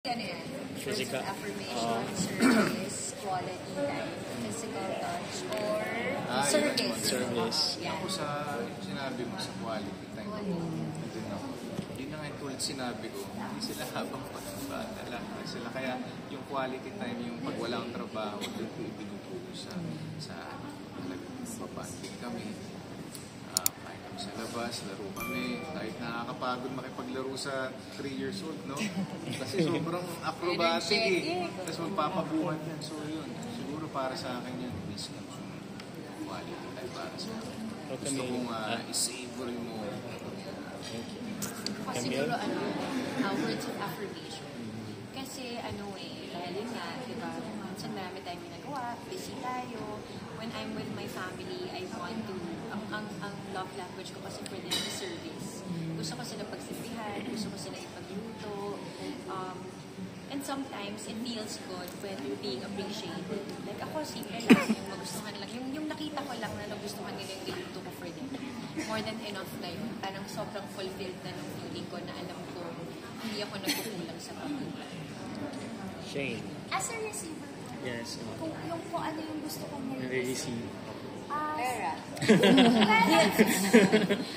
Ano yan? Physical. Affirmation, service, quality time, physical touch, or service. Service. Ako sa sinabi mo sa quality time, nandun ako. Yun na nga yung tulad sinabi ko, hindi sila habang pagkabata lang. Sila kaya yung quality time, yung pag wala akong trabaho, doon ko ibinutulo sa talagang mabanding kami. Kahit kami sa labas, laro kami. Kahit nakakapagod makipaglaro sa 3 years old, no? Kasi sobrang acrobatic eh. Tapos magpapabuhat yan. So yun, siguro para sa akin yun, please consume quality time para sa akin. Gusto kong i-savor mo. Siguro words of affirmation. Kasi lalo nga, di ba, minsan marami tayong ginagawa, busy tayo. When I'm with my family, I want to, ang love language ko kasi for them is service. Gusto ko sila pagsipihan, gusto ko sila ipagluto. And sometimes, it feels good when you're being appreciated. Like ako, simple lang, yung magustuhan lang. Yung nakita ko lang na nagustuhan nila yung niluto ko for them. More than enough na yun. Parang sobrang fulfilled na nung feeling ko na alam ko, hindi ako nagkukulang sa pagkukulang. Shane. As a receiver, Yes. kung ano yung gusto kong Receive. Pera.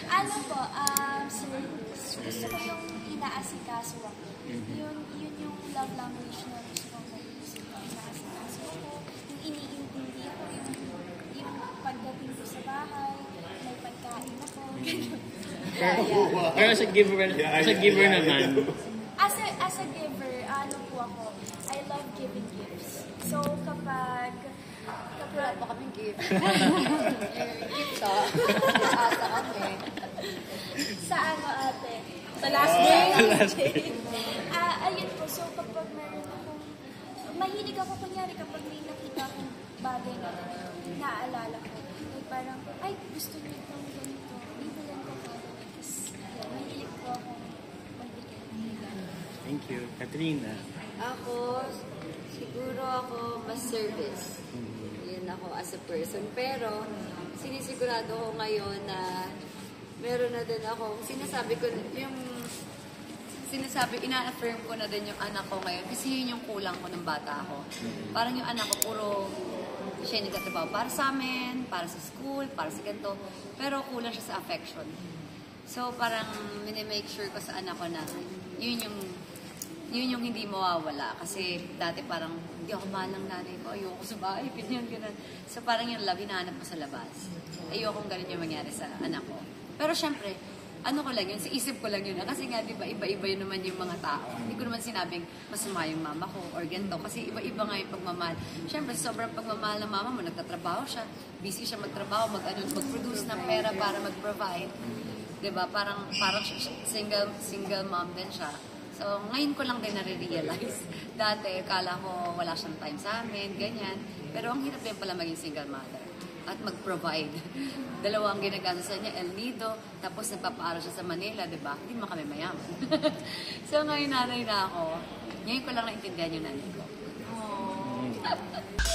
Ano po, service. Gusto ko yung inaasikaso ako. Yun yung love language na gusto kong mag-isip ko. Inaasikaso ako. Yung iniintindi ako. Yung pagdating ko sa bahay, may pagkain ako. Pero as a giver naman. As a giver, ano po ako, I love giving gifts. So kapag Wala pa kaming gift. Gift ka. Asa kami. sa ate? Sa last day. Ayun po, so kapag meron akong, mahilig ako kunyari kapag may nakita akong bagay na naaalala ko, like parang, ay, gusto niyo itong ganito, bibilan ko po. Tapos, mahilig po akong magbigay. Thank you. Katrina. Ako, siguro ako mas service. Yun ako as a person. Pero, sinisigurado ko ngayon na meron na din ako, ina-affirm ko na din yung anak ko ngayon kasi yun yung kulang ko ng bata ako. Parang yung anak ko, puro siya nagtatrabaho para sa amin, para sa school, para sa ganito, pero kulang siya sa affection. So, parang minimake sure ko sa anak ko na yun yung hindi mawawala. Kasi dati parang, hindi ako mahal ng nanay ko, ayoko sa bahay, ganyan. So parang yung love, hinahanap ko sa labas. Ayokong ganun yung mangyari sa anak ko. Pero syempre, ano ko lang yun, sa isip ko lang yun. Kasi nga, di ba, iba-iba yun naman yung mga tao. Hindi ko naman sinabing masama yung mama ko or ganito. Kasi iba-iba nga yung pagmamahal. Syempre, sobrang pagmamahal ng mama mo, nagtatrabaho siya, busy siya magtrabaho, mag-produce ng pera para mag-provide. Di ba? Parang single mom din siya. So, ngayon ko lang din nare-realize. Dati, kala ko wala siyang time sa amin, ganyan. Pero ang hirap din pala maging single mother at mag-provide. Dalawa ang ginagastos niya, El Nido, tapos nagpapaaral siya sa Manila, di ba? Hindi mo kami mayaman. So, ngayon nanay na ako. Ngayon ko lang naintindihan yung nanay ko. Aww.